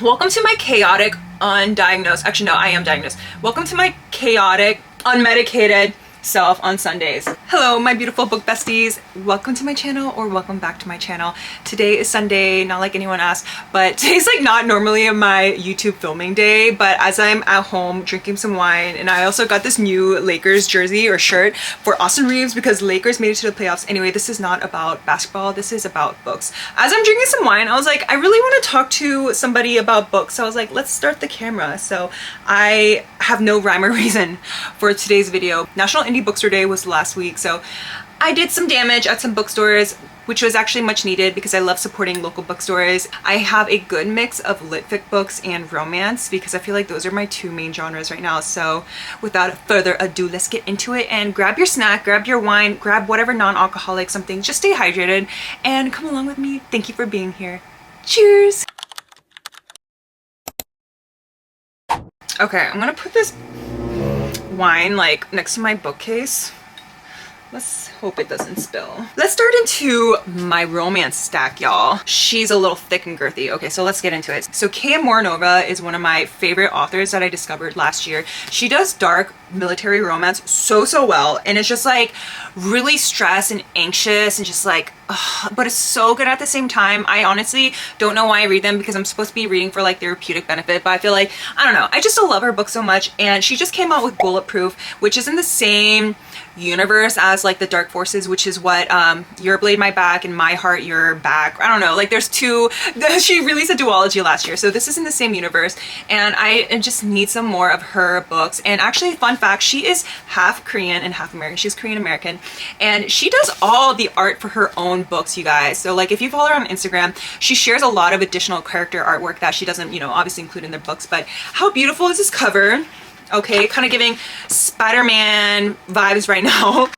Welcome to my chaotic, undiagnosed, actually no, I am diagnosed. Welcome to my chaotic, unmedicated self on Sundays. Hello, my beautiful book besties. Welcome to my channel, or welcome back to my channel. Today is Sunday, not like anyone asked, but today's like not normally my YouTube filming day, but as I'm at home drinking some wine, and I also got this new Lakers jersey or shirt for Austin Reeves because Lakers made it to the playoffs. Anyway, this is not about basketball, this is about books. As I'm drinking some wine, I was like, I really want to talk to somebody about books. So I was like, let's start the camera. So I have no rhyme or reason for today's video. National Indie Bookstore Day was last week, so I did some damage at some bookstores, which was actually much needed because I love supporting local bookstores. I have a good mix of lit fic books and romance because I feel like those are my two main genres right now. So without further ado, let's get into it, and grab your snack, grab your wine, grab whatever non-alcoholic something, just stay hydrated and come along with me. Thank you for being here. Cheers. Okay, I'm gonna put this wine like next to my bookcase. Let's hope it doesn't spill. Let's start into my romance stack, y'all. She's a little thick and girthy. Okay, so let's get into it. So Mornova is one of my favorite authors that I discovered last year. She does dark military romance so well, and it's just like really stressed and anxious and just like but it's so good at the same time. I honestly don't know why I read them because I'm supposed to be reading for like therapeutic benefit, but I feel like, I don't know, I just love her book so much. And she just came out with Bulletproof, which is in the same universe as like the Dark Forces, which is what Your Blade My Back and My Heart Your Back, I don't know, like there's two. She released a duology last year, so this is in the same universe, and I just need some more of her books. And actually, fun fact, she is half Korean and half American. She's Korean American, and she does all the art for her own books, you guys. So like if you follow her on Instagram, she shares a lot of additional character artwork that she doesn't, you know, obviously include in their books. But how beautiful is this cover? Okay, kind of giving Spider-Man vibes right now.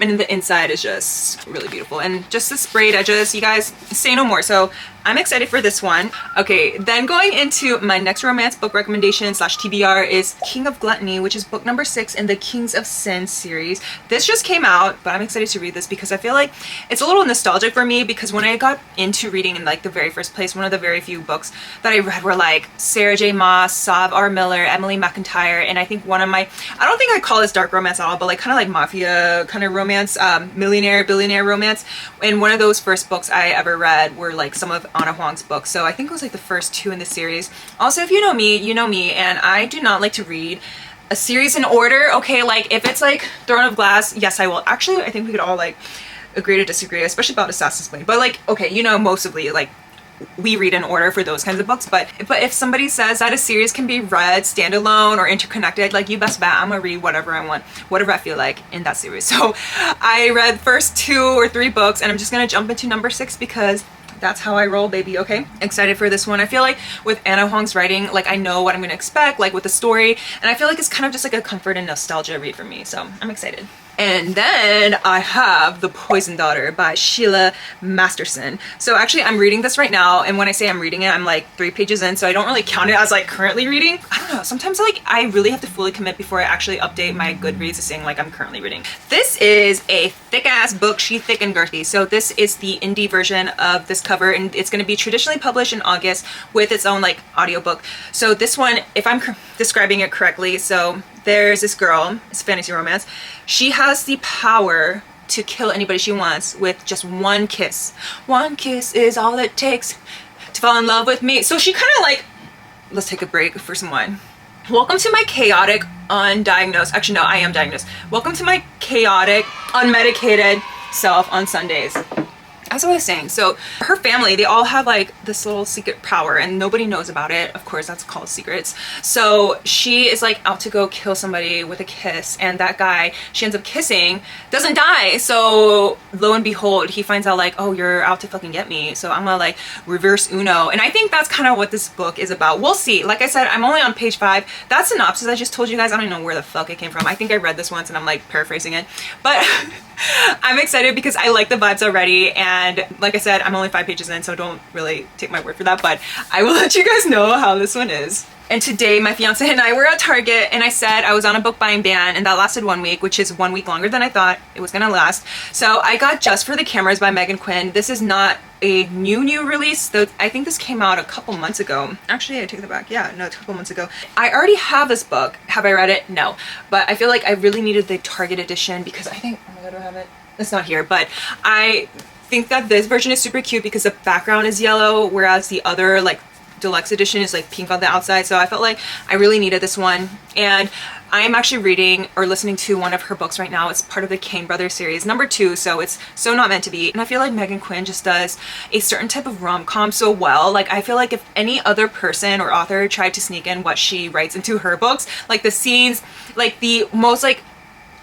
And the inside is just really beautiful, and just the sprayed edges, you guys, say no more. So I'm excited for this one. Okay, then going into my next romance book recommendation slash TBR is King of Gluttony, which is book number 6 in the Kings of Sin series. This just came out, but I'm excited to read this because I feel like it's a little nostalgic for me, because when I got into reading in like the very first place, one of the very few books that I read were like Sarah J Maas, Sav R. Miller, Emily McIntyre, and I think one of my, I don't think I call this dark romance at all, but like kind of like mafia kind of romance, millionaire, billionaire romance. And one of those first books I ever read were like some of Anna Huang's books. So I think it was like the first 2 in the series. Also, if you know me, you know me, and I do not like to read a series in order. Okay, like if it's like Throne of Glass, yes, I will. Actually, I think we could all like agree to disagree, especially about Assassin's Creed. But like, okay, you know, mostly like we read in order for those kinds of books, but if somebody says that a series can be read standalone or interconnected, like you best bet I'm gonna read whatever I want, whatever I feel like in that series. So I read first 2 or 3 books, and I'm just gonna jump into number 6 because that's how I roll, baby. Okay, excited for this one. I feel like with Anna Huang's writing, like I know what I'm gonna expect, like with the story, and I feel like it's kind of just like a comfort and nostalgia read for me, so I'm excited. And then I have The Poison Daughter by Sheila Masterson. So actually I'm reading this right now, and when I say I'm reading it, I'm like 3 pages in, so I don't really count it as like currently reading. I don't know, sometimes like I really have to fully commit before I actually update my Goodreads to saying like I'm currently reading. This is a thick ass book. She's thick and girthy. So this is the indie version of this cover, and it's going to be traditionally published in August with its own like audiobook. So this one, if I'm describing it correctly, so there's this girl, it's fantasy romance. She has the power to kill anybody she wants with just one kiss. One kiss is all it takes to fall in love with me. So she kind of like, let's take a break for some wine. Welcome to my chaotic, undiagnosed, actually no, I am diagnosed. Welcome to my chaotic, unmedicated self on Sundays. As I was saying, so her family, they all have like this little secret power and nobody knows about it. Of course, that's called secrets. So she is like out to go kill somebody with a kiss, and that guy she ends up kissing doesn't die. So lo and behold, he finds out like, oh, you're out to fucking get me. So I'm gonna like reverse Uno. And I think that's kind of what this book is about. We'll see. Like I said, I'm only on page 5. That synopsis I just told you guys, I don't even know where the fuck it came from. I think I read this once and I'm like paraphrasing it. But I'm excited because I like the vibes already, and like I said, I'm only 5 pages in, so don't really take my word for that, but I will let you guys know how this one is. And today my fiance and I were at Target, and I said I was on a book buying ban, and that lasted 1 week, which is 1 week longer than I thought it was gonna last. So I got Just for the Cameras by Meghan Quinn. This is not a new release, though. I think this came out a couple months ago. Actually, I take that back. Yeah, no, a couple months ago. I already have this book. Have I read it? No. But I feel like I really needed the Target edition because I think, oh my god, do I have it? It's not here, but I think that this version is super cute because the background is yellow, whereas the other like deluxe edition is like pink on the outside. So I felt like I really needed this one, and I am actually reading or listening to one of her books right now. It's part of the Kane Brothers series, #2, so it's So Not Meant to Be. And I feel like Meghan Quinn just does a certain type of rom-com so well. Like, I feel like if any other person or author tried to sneak in what she writes into her books, like the scenes, like the most like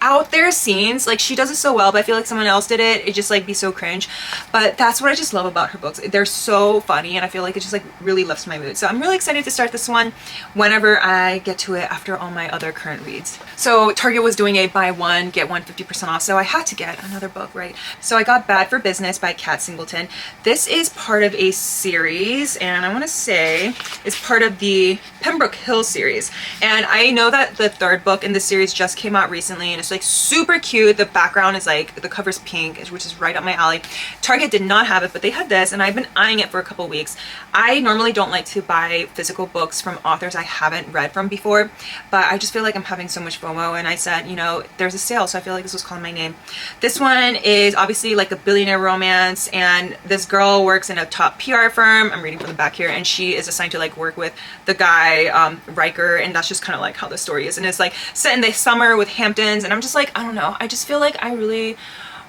out there scenes, like she does it so well, but I feel like someone else did it, it just like be so cringe. But that's what I just love about her books. They're so funny, and I feel like it just like really lifts my mood. So I'm really excited to start this one whenever I get to it after all my other current reads. So Target was doing a buy one get one 50% off, so I had to get another book, right? So I got Bad for Business by Kat Singleton. This is part of a series, and I want to say it's part of the Pembroke Hill series. And I know that the third book in the series just came out recently, and it's like super cute. The background is like, the cover's pink, which is right up my alley. Target did not have it, but they had this, and I've been eyeing it for a couple weeks. I normally don't like to buy physical books from authors I haven't read from before, but I just feel like I'm having so much FOMO, and I said, you know, there's a sale, so I feel like this was calling my name. This one is obviously like a billionaire romance, and this girl works in a top PR firm. I'm reading from the back here, and she is assigned to like work with the guy, Riker, and that's just kind of like how the story is. And it's like set in the summer with Hamptons, and I'm just like, I don't know, I just feel like I really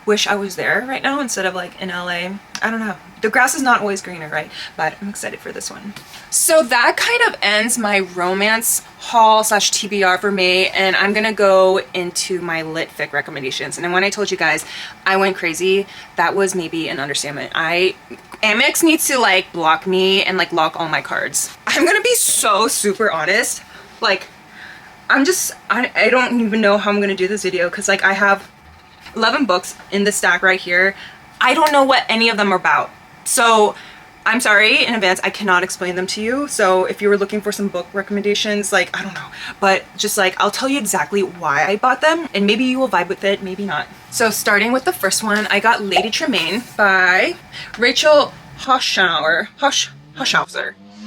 wish I was there right now instead of like in LA. I don't know, the grass is not always greener, right? But I'm excited for this one. So that kind of ends my romance haul slash TBR for May, and I'm gonna go into my lit fic recommendations. And when I told you guys I went crazy, that was maybe an understatement. Amex needs to like block me and like lock all my cards. I'm gonna be so super honest, like I don't even know how I'm gonna do this video, because like I have 11 books in the stack right here. I don't know what any of them are about, so I'm sorry in advance, I cannot explain them to you. So if you were looking for some book recommendations, like, I don't know, but just like, I'll tell you exactly why I bought them, and maybe you will vibe with it, maybe not. So starting with the first one, I got Lady Tremaine by Rachel Hochhauser.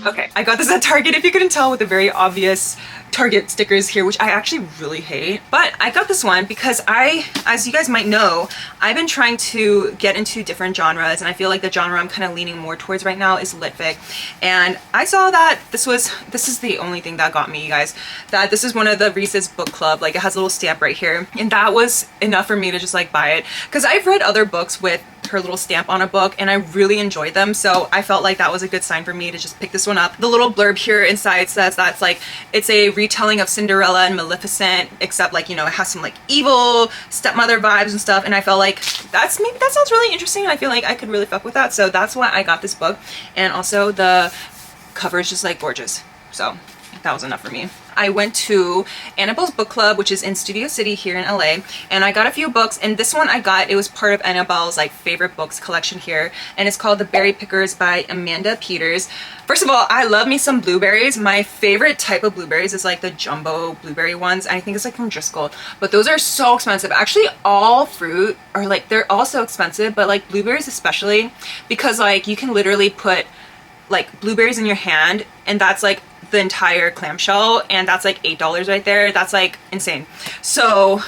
Okay, I got this at Target, if you couldn't tell, with the very obvious Target stickers here, which I actually really hate. But I got this one because as you guys might know, I've been trying to get into different genres, and I feel like the genre I'm kind of leaning more towards right now is lit fic. And I saw that this is the only thing that got me, you guys, that this is one of the Reese's book club, like it has a little stamp right here, and that was enough for me to just like buy it, because I've read other books with her little stamp on a book and I really enjoyed them, so I felt like that was a good sign for me to just pick this one up. The little blurb here inside says that's like it's a retelling of Cinderella and Maleficent, except like, you know, it has some like evil stepmother vibes and stuff, and I felt like that sounds really interesting, and I feel like I could really fuck with that, so that's why I got this book. And also the cover is just like gorgeous, so that was enough for me. I went to Annabelle's book club, which is in Studio City here in LA, and I got a few books, and this one I got, it was part of Annabelle's like favorite books collection here, and it's called The Berry Pickers by Amanda Peters. First of all, I love me some blueberries. My favorite type of blueberries is like the jumbo blueberry ones. I think it's like from Driscoll, but those are so expensive. Actually, all fruit are like, they're all so expensive, but like blueberries especially, because like you can literally put like blueberries in your hand, and that's like the entire clamshell, and that's like $8 right there. That's like insane. So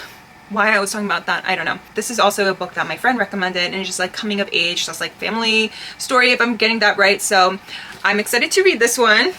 why I was talking about that, I don't know. This is also a book that my friend recommended, and it's just like coming of age, just like family story, if I'm getting that right. So I'm excited to read this one.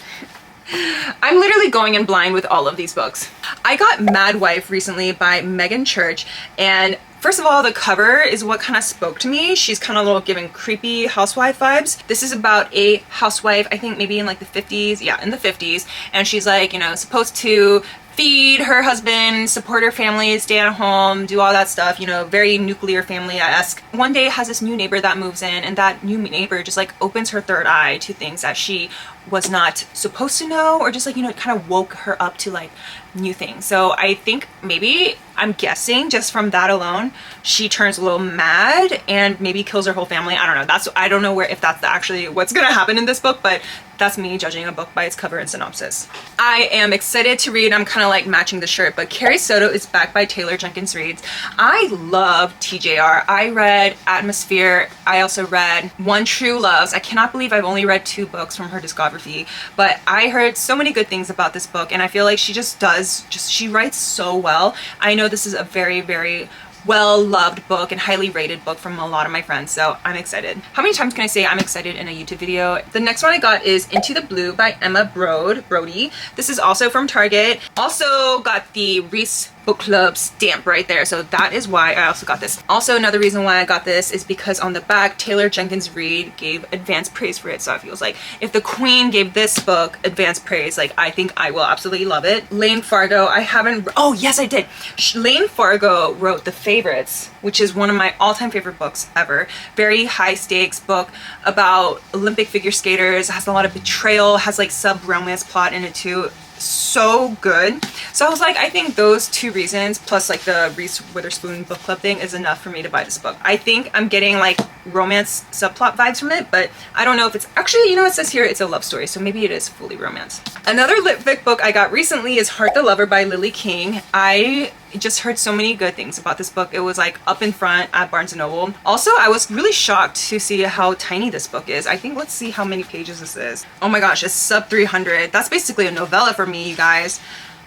I'm literally going in blind with all of these books. I got Mad Wife recently by Meagan Church, and first of all, the cover is what kind of spoke to me. She's kind of a little giving creepy housewife vibes. This is about a housewife, I think maybe in like the 50s. Yeah, in the 50s. And she's like, you know, supposed to feed her husband, support her family, stay at home, do all that stuff, you know, very nuclear family-esque. One day has this new neighbor that moves in, and that new neighbor just like opens her third eye to things that she was not supposed to know, or just like, you know, it kind of woke her up to like new thing. So I think maybe, I'm guessing just from that alone, she turns a little mad and maybe kills her whole family. I don't know. I don't know if that's actually what's gonna happen in this book, but that's me judging a book by its cover and synopsis. I am excited to read. I'm kind of like matching the shirt, but Carrie Soto is back by Taylor Jenkins Reid. I love TJR. I read Atmosphere. I also read One True Loves. I cannot believe I've only read 2 books from her discography, but I heard so many good things about this book, and I feel like she she writes so well. I know this is a very, very well-loved book and highly rated book from a lot of my friends, so I'm excited. How many times can I say I'm excited in a YouTube video? The next one I got is Into the Blue by Emma Brodie. This is also from Target. Also got the Reese Book Club stamp right there, so that is why I also got this. Also, another reason why I got this is because on the back, Taylor Jenkins Reid gave advanced praise for it, so it feels like if the Queen gave this book advanced praise, like, I think I will absolutely love it. Lane Fargo, I haven't, oh yes I did. Lane Fargo wrote The Favorites, which is one of my all-time favorite books ever. Very high stakes book about Olympic figure skaters, has a lot of betrayal, has like sub-romance plot in it too. So good. So I was like, I think those 2 reasons plus like the Reese Witherspoon book club thing is enough for me to buy this book. I think I'm getting like romance subplot vibes from it, but I don't know if it's actually, you know, it says here it's a love story, so maybe it is fully romance. Another lit fic book I got recently is Heart the Lover by Lily King. I just heard so many good things about this book. It was like up in front at Barnes & Noble. Also, I was really shocked to see how tiny this book is. I think, let's see how many pages this is. Oh my gosh, it's sub 300. That's basically a novella for me, you guys.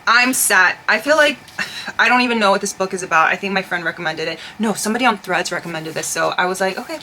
I'm sad. I feel like I don't even know what this book is about. I think my friend recommended it. No, somebody on Threads recommended this, so I was like, okay.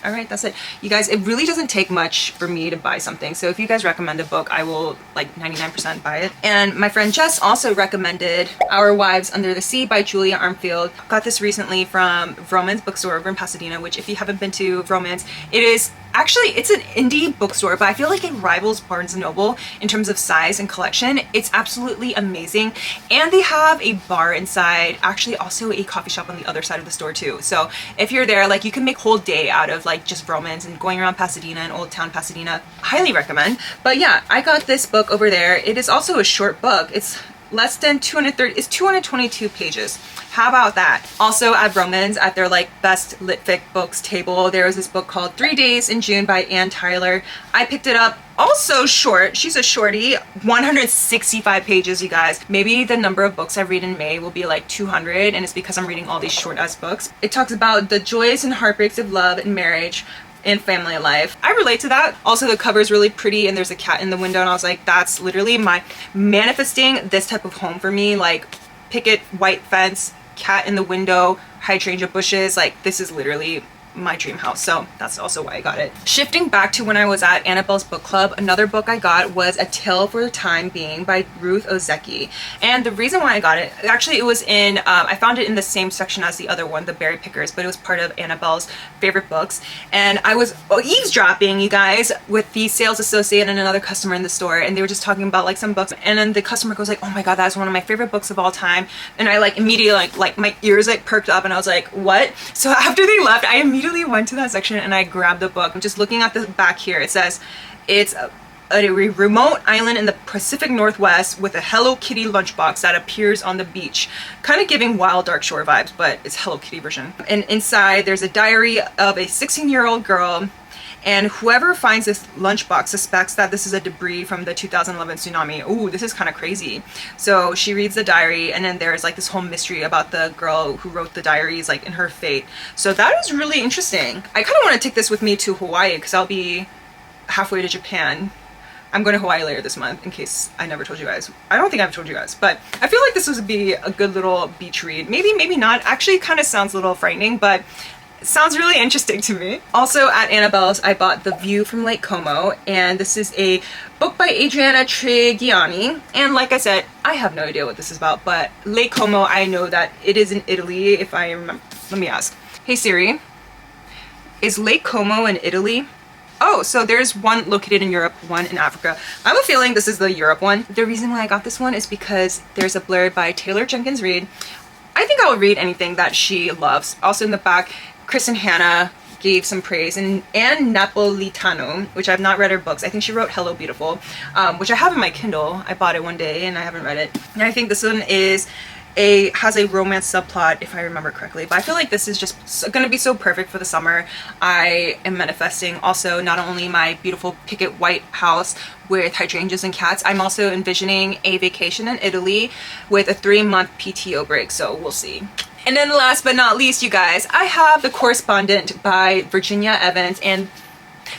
All right, that's it. You guys, it really doesn't take much for me to buy something. So if you guys recommend a book, I will like 99% buy it. And my friend Jess also recommended Our Wives Under the Sea by Julia Armfield. Got this recently from Vroman's bookstore over in Pasadena, which if you haven't been to Vroman's, it is actually, it's an indie bookstore, but I feel like it rivals Barnes & Noble in terms of size and collection. It's absolutely amazing. And they have a bar inside, actually also a coffee shop on the other side of the store too. So if you're there, like you can make a whole day out of like just Vroman's and going around Pasadena and Old Town Pasadena. Highly recommend. But yeah, I got this book over there. It is also a short book. It's less than 230, it's 222 pages. How about that? Also at Vroman's, at their like best lit fic books table, there was this book called 3 Days in June by Ann Tyler. I picked it up, also short. She's a shorty, 165 pages, you guys. Maybe the number of books I read in May will be like 200, and it's because I'm reading all these short ass books. It talks about the joys and heartbreaks of love and marriage and family life. I relate to that. Also, the cover is really pretty and there's a cat in the window, and I was like, that's literally my manifesting this type of home for me. Like picket white fence, cat in the window, hydrangea bushes. Like this is literally my dream house, so that's also why I got it. Shifting back to when I was at Annabelle's book club, another book I got was A Tale for the Time Being by Ruth Ozeki. And the reason why I got it, actually it was in, I found it in the same section as the other one, The Berry Pickers, but it was part of Annabelle's favorite books. And I was eavesdropping, you guys, with the sales associate and another customer in the store, and they were just talking about like some books, and then the customer goes like, oh my god, that's one of my favorite books of all time. And I like immediately like my ears like perked up, and I was like, what? So after they left, I immediately went to that section and I grabbed the book. I'm just looking at the back here. It says it's a remote island in the Pacific Northwest with a Hello Kitty lunchbox that appears on the beach. Kind of giving Wild Dark Shore vibes, but it's Hello Kitty version. And inside there's a diary of a 16-year-old girl, and whoever finds this lunchbox suspects that this is a debris from the 2011 tsunami. Ooh, this is kind of crazy. So she reads the diary, and then there's like this whole mystery about the girl who wrote the diaries, like in her fate. So that is really interesting. I kind of want to take this with me to Hawaii because I'll be halfway to Japan. I'm going to Hawaii later this month, in case I never told you guys. I don't think I've told you guys, but I feel like this would be a good little beach read. Maybe, maybe not. Actually, it kind of sounds a little frightening, but it sounds really interesting to me. Also at Annabelle's, I bought The View from Lake Como, and this is a book by Adriana Trigiani. And like I said, I have no idea what this is about, but Lake Como, I know that it is in Italy, if I remember. Let me ask. Hey Siri, is Lake Como in Italy? Oh, so there's one located in Europe, one in Africa. I have a feeling this is the Europe one. The reason why I got this one is because there's a blurb by Taylor Jenkins Reid. I think I will read anything that she loves. Also in the back, Chris and Hannah gave some praise, and Napolitano, which I've not read her books. I think she wrote Hello Beautiful, which I have in my Kindle. I bought it one day and I haven't read it. And I think this one has a romance subplot, if I remember correctly, but I feel like this is just gonna be so perfect for the summer. I am manifesting also not only my beautiful picket white house with hydrangeas and cats, I'm also envisioning a vacation in Italy with a 3-month PTO break, so we'll see. And then last but not least, you guys, I have The Correspondent by Virginia Evans, and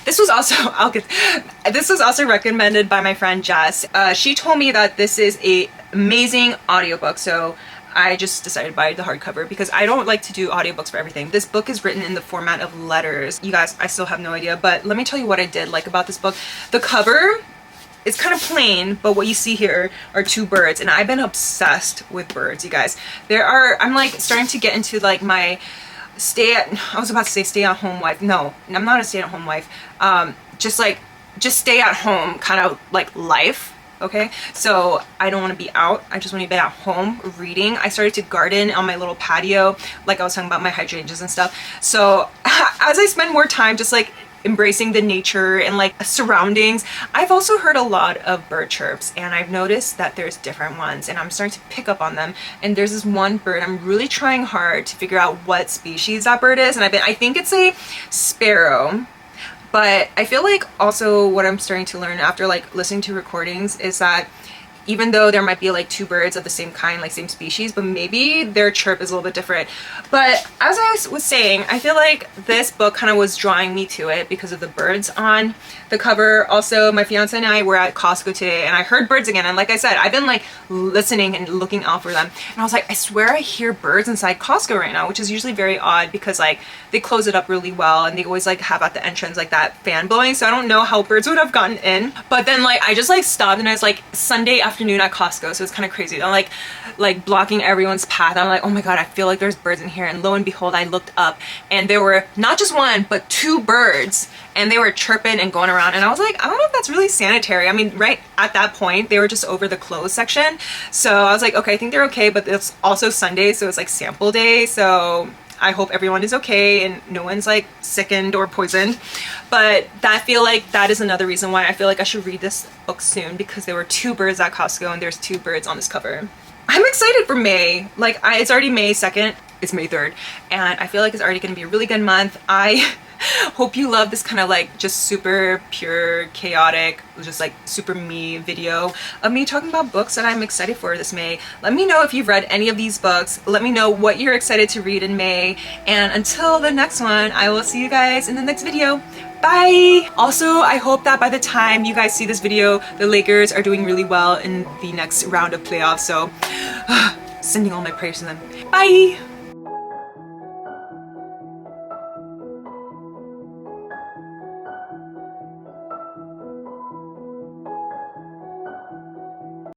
this was also recommended by my friend Jess. She told me that this is a amazing audiobook, so I just decided to buy the hardcover because I don't like to do audiobooks for everything. This book is written in the format of letters. You guys, I still have no idea, but let me tell you what I did like about this book. The cover, it's kind of plain, but what you see here are 2 birds, and I've been obsessed with birds, you guys. I'm like starting to get into like my stay at home wife. No, I'm not a stay at home wife. Just stay at home kind of like life. Okay, so I don't want to be out. I just want to be at home reading. I started to garden on my little patio, like I was talking about my hydrangeas and stuff. So as I spend more time just like embracing the nature and like surroundings, I've also heard a lot of bird chirps, and I've noticed that there's different ones, and I'm starting to pick up on them. And there's this one bird I'm really trying hard to figure out what species that bird is, and I think it's a sparrow. But I feel like also what I'm starting to learn after like listening to recordings is that even though there might be like 2 birds of the same kind, like same species, but maybe their chirp is a little bit different. But as I was saying, I feel like this book kind of was drawing me to it because of the birds on the cover. Also, my fiance and I were at Costco today, and I heard birds again. And like I said, I've been like listening and looking out for them. And I was like, I swear I hear birds inside Costco right now, which is usually very odd because like they close it up really well, and they always like have at the entrance like that fan blowing. So I don't know how birds would have gotten in. But then like I just like stopped, and I was like Sunday afternoon at Costco, so it's kind of crazy. I'm like blocking everyone's path. I'm like, oh my god, I feel like there's birds in here. And lo and behold, I looked up, and there were not just 1 but 2 birds, and they were chirping and going around. And I was like, I don't know if that's really sanitary. I mean, right at that point they were just over the clothes section, so I was like, okay, I think they're okay. But it's also Sunday, so it's like sample day, so I hope everyone is okay and no one's like sickened or poisoned. But I feel like that is another reason why I feel like I should read this book soon, because there were 2 birds at Costco, and there's 2 birds on this cover. I'm excited for May. Like it's already May 2nd. It's May 3rd, and I feel like it's already going to be a really good month. I hope you love this kind of like just super pure, chaotic, just like super me video of me talking about books that I'm excited for this May. Let me know if you've read any of these books. Let me know what you're excited to read in May. And until the next one, I will see you guys in the next video. Bye! Also, I hope that by the time you guys see this video, the Lakers are doing really well in the next round of playoffs. So, sending all my prayers to them. Bye!